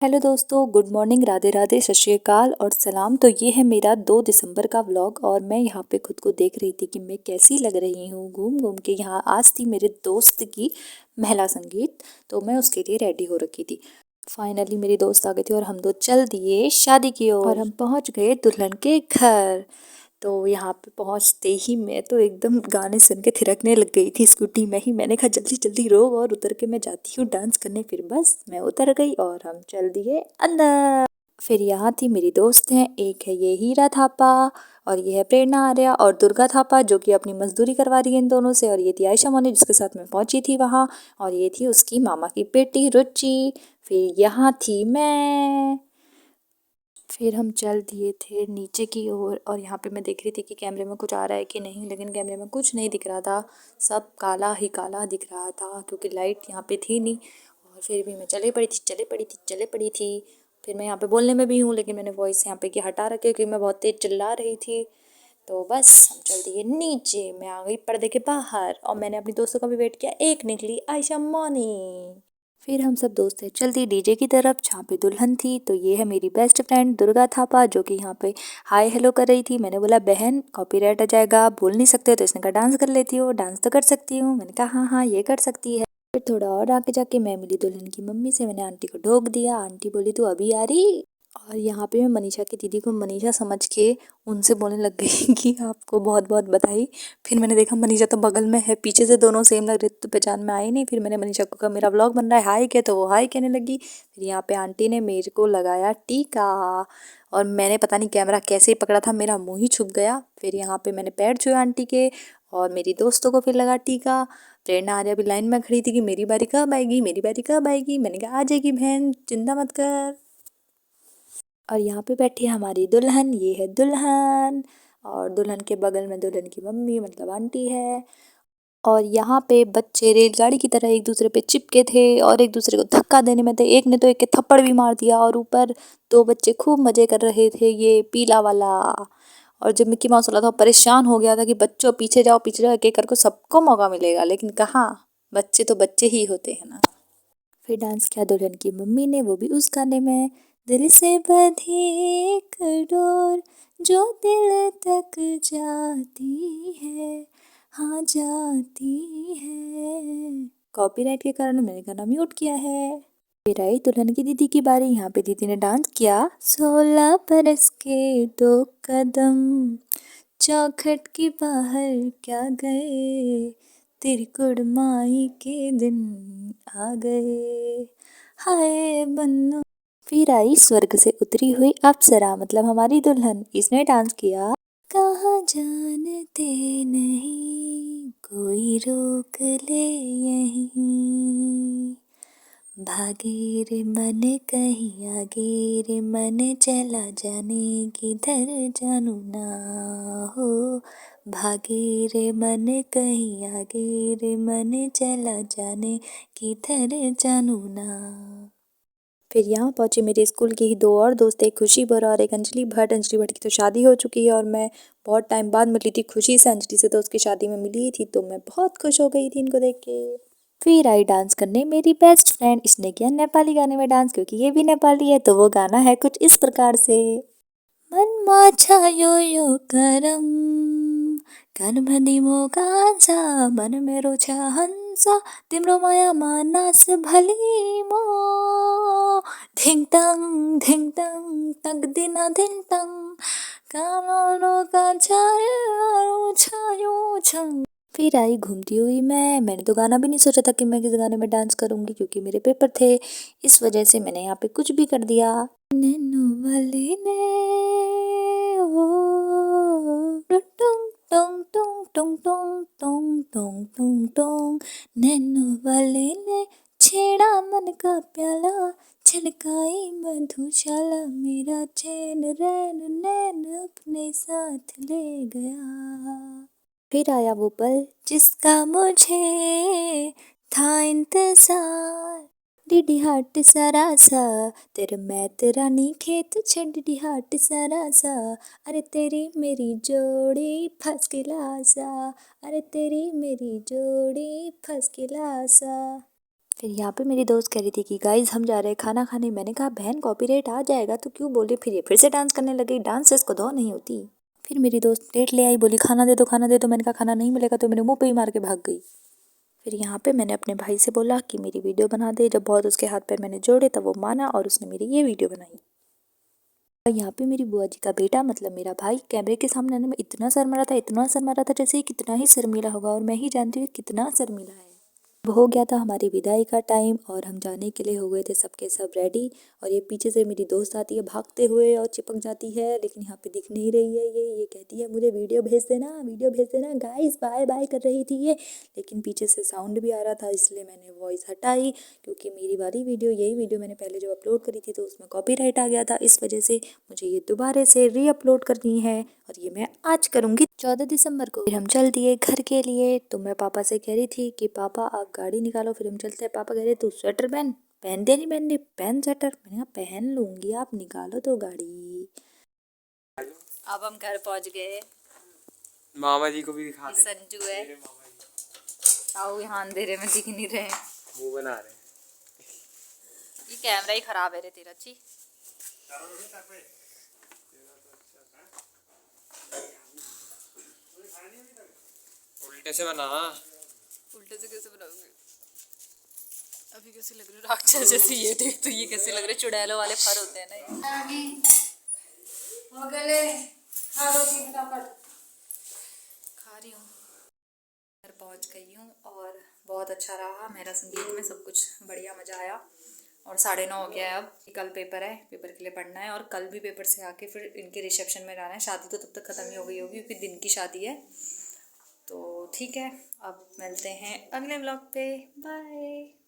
Hello दोस्तों, good morning, Radhe Radhe, सत श्री अकाल और सलाम। तो ये है मेरा 2 दिसंबर का व्लॉग और मैं यहाँ पे खुद को देख रही थी कि मैं कैसी लग रही हूँ घूम घूम के। यहाँ आज थी मेरे दोस्त की महिला संगीत, तो मैं उसके लिए रेडी हो रखी थी। फाइनली मेरी दोस्त आ गई थी और हम दो चल दिए शादी की ओर और हम पहुँच गए दुल्हन के घर। तो यहाँ पे पहुँचते ही मैं तो एकदम गाने सुन के थिरकने लग गई थी स्कूटी में ही। मैंने कहा जल्दी जल्दी रो और उतर के मैं जाती हूँ डांस करने। फिर बस मैं उतर गई और हम चल दिए अंदर। फिर यहाँ थी मेरी दोस्त हैं, एक है ये हीरा थापा और ये है प्रेरणा आर्या और दुर्गा थापा जो कि अपनी मजदूरी करवा रही है इन दोनों से। और ये थी आयशा मोनी जिसके साथ मैं पहुंची थी वहाँ, और ये थी उसकी मामा की बेटी रुचि। फिर यहाँ थी मैं। फिर हम चल दिए थे नीचे की ओर और यहाँ पे मैं देख रही थी कि कैमरे में कुछ आ रहा है कि नहीं, लेकिन कैमरे में कुछ नहीं दिख रहा था। सब काला ही काला दिख रहा था क्योंकि लाइट यहाँ पे थी नहीं। और फिर भी मैं चले पड़ी थी। फिर मैं यहाँ पे बोलने में भी हूँ, लेकिन मैंने वॉइस यहाँ पे की हटा रखी क्योंकि मैं बहुत तेज चिल्ला रही थी। तो बस हम चल दिए नीचे। मैं आ गई पर्दे के बाहर और मैंने अपनी दोस्तों का भी वेट किया। एक निकली आयशा मोनी। फिर हम सब दोस्त थे चलती डीजे की तरफ जहाँ पे दुल्हन थी। तो ये है मेरी बेस्ट फ्रेंड दुर्गा थापा जो कि यहाँ पे हाय हेलो कर रही थी। मैंने बोला बहन कॉपीराइट आ जाएगा, बोल नहीं सकते हो। तो इसने कहा डांस कर लेती हो, डांस तो कर सकती हूँ। मैंने कहा हाँ हाँ ये कर सकती है। फिर थोड़ा और आगे जाके मैं मिली दुल्हन की मम्मी से। मैंने आंटी को ढोक दिया। आंटी बोली तू अभी आ रही। और यहाँ पे मैं मनीषा की दीदी को मनीषा समझ के उनसे बोलने लग गई कि आपको बहुत बहुत बधाई। फिर मैंने देखा मनीषा तो बगल में है, पीछे से दोनों सेम लग रहे तो पहचान में आई नहीं। फिर मैंने मनीषा को कहा मेरा व्लॉग बन रहा है हाय क्या, तो वो हाय कहने लगी। फिर यहाँ पे आंटी ने मेरे को लगाया टीका और मैंने पता नहीं कैमरा कैसे ही पकड़ा था, मेरा मुँह ही छुप गया। फिर यहाँ पे मैंने पैर छुए आंटी के और मेरी दोस्तों को फिर लगा टीका। प्रेरणा आर्या भी लाइन में खड़ी थी कि मेरी बारी कब आएगी, मेरी बारी कब आएगी। मैंने कहा आ जाएगी बहन, चिंता मत कर। और यहाँ पे बैठी है हमारी दुल्हन, ये है दुल्हन और दुल्हन के बगल में दुल्हन की मम्मी मतलब आंटी है। और यहाँ पे बच्चे रेलगाड़ी की तरह एक दूसरे पे चिपके थे और एक दूसरे को धक्का देने में थे। एक ने तो एक के थप्पड़ भी मार दिया और ऊपर दो बच्चे खूब मजे कर रहे थे, ये पीला वाला। और जब मिक्की माउस वाला था परेशान हो गया था कि बच्चों पीछे जाओ एक एक करके सबको मौका मिलेगा, लेकिन कहाँ, बच्चे तो बच्चे ही होते हैं ना। फिर डांस किया दुल्हन की मम्मी ने, वो भी उस गाने में। दिल से बंधी एक डोर जो दिल तक जाती है, हाँ जाती है। कॉपीराइट के कारण मैंने गाना म्यूट किया है। फिर आई दुल्हन की दीदी की बारी। यहाँ पे दीदी ने डांस किया 16 बरस के 2 कदम चौखट के बाहर क्या गए, तेरी कुड़माई के दिन आ गए, हाय बन्नो। फिर आई स्वर्ग से उतरी हुई अप्सरा मतलब हमारी दुल्हन। इसने डांस किया कहाँ जानते नहीं कोई रोक ले यहीं, भागे रे मन कहीं आगे रे मन चला जाने किधर जानू ना हो, भागे रे मन कहीं आगे रे मन चला जाने किधर जानू ना। फिर यहाँ पहुँची मेरे स्कूल की ही 2 और दोस्त, एक खुशी बोरा और एक अंजलि भट्ट। अंजलि भट्ट की तो शादी हो चुकी है और मैं बहुत टाइम बाद मिली थी खुशी से। अंजलि से तो उसकी शादी में मिली थी, तो मैं बहुत खुश हो गई थी इनको देख के। फिर आई डांस करने मेरी बेस्ट फ्रेंड। इसने किया नेपाली गाने में डांस क्योंकि ये भी नेपाली है। तो वो गाना है कुछ इस प्रकार से। मनमा छायो यो करम कर्मदिमो कान्छा मन मेरो छ हंस तिम्रो मायामा नास भली मो धिङ तङ तक्दिन धिङ तङ कालो कान्छा छायो छङ। फिर आई घूमती हुई मैंने तो गाना भी नहीं सोचा था कि मैं किस गाने में डांस करूंगी क्योंकि मेरे पेपर थे। इस वजह से मैंने यहाँ पे कुछ भी कर दिया। नैनो वाले ने ओ टुंग टोंग टोंग टोंग टोंग टोंग टोंग टोंग टोंग, नैनो वाले ने छेड़ा मन का प्याला छलकाई मधुशाला, मेरा चैन रैन नैन अपने साथ ले गया। फिर आया वो पल जिसका मुझे था इंतजार, डिडी हाट सारा सा तेरा मैं तेरा नी खेत छ डिडी हाट सारा सा, अरे तेरी मेरी जोड़ी फर्स्ट क्लास, अरे तेरी मेरी जोड़ी फर्स्ट क्लास। फिर यहाँ पे मेरी दोस्त कह रही थी कि गाइज हम जा रहे हैं खाना खाने। मैंने कहा बहन कॉपीराइट आ जाएगा तो क्यों बोल रही। फिर ये फिर से डांस करने लगी। डांस से इसको दो नहीं होती। फिर मेरी दोस्त प्लेट ले आई, बोली खाना दे दो खाना दे दो। मैंने कहा खाना नहीं मिलेगा तो मेरे मुंह पे ही मार के भाग गई। फिर यहाँ पे मैंने अपने भाई से बोला कि मेरी वीडियो बना दे। जब बहुत उसके हाथ पैर मैंने जोड़े तब वो माना और उसने मेरी ये वीडियो बनाई। और यहाँ पे मेरी बुआ जी का बेटा मतलब मेरा भाई कैमरे के सामने आने में इतना शर्मा रहा था जैसे कितना ही शर्मीला होगा, और मैं ही जानती हूँ कितना शर्मीला है। अब हो गया था हमारी विदाई का टाइम और हम जाने के लिए हो गए थे सबके सब रेडी। और ये पीछे से मेरी दोस्त आती है भागते हुए और चिपक जाती है, लेकिन यहाँ पे दिख नहीं रही है। ये कहती है मुझे वीडियो भेज देना गाइस, बाय बाय कर रही थी ये। लेकिन पीछे से साउंड भी आ रहा था, इसलिए मैंने वॉइस हटाई, क्योंकि मेरी वाली वीडियो यही वीडियो मैंने पहले जब अपलोड करी थी तो उसमें कॉपीराइट आ गया था। इस वजह से मुझे ये दोबारा से री अपलोड करनी है और ये मैं आज करूँगी 14 दिसंबर को। फिर हम चल दिए घर के लिए। तो मैं पापा से कह रही थी कि पापा आप गाड़ी निकालो फिर हम चलते हैं। पापा कह रहे तू स्वेटर पहन दे, नहीं पहन दे, पहन स्वेटर। मैंने कहा पहन लूंगी, आप निकालो तो गाड़ी। अब हम घर पहुंच गए। मामा जी को भी दिखा दे। संजू है, आओ यहाँ अंधेरे में दिख नहीं रहे। मुंह बना रहे। ये कैमरा ही खराब है रे तेरा। ची उल्टे से बना। उल्टे से कैसे बनाओगे? अभी कैसे लग रहे राक्षस जैसे। ये देख तो ये कैसे लग रहे चुड़ैलों वाले फर होते हैं ना ये। हो गए खा रोटी फटाफट। खा रही हूँ। घर पहुँच गई हूँ और बहुत अच्छा रहा मेरा संगीत में, सब कुछ बढ़िया, मज़ा आया। और 9:30 हो गया है अब। कल पेपर है, पेपर के लिए पढ़ना है और कल भी पेपर से आके फिर इनके रिसेप्शन में जाना है। शादी तो तब तक ख़त्म ही हो गई होगी क्योंकि दिन की शादी है। तो ठीक है, अब मिलते हैं अगले व्लॉग पे। बाय।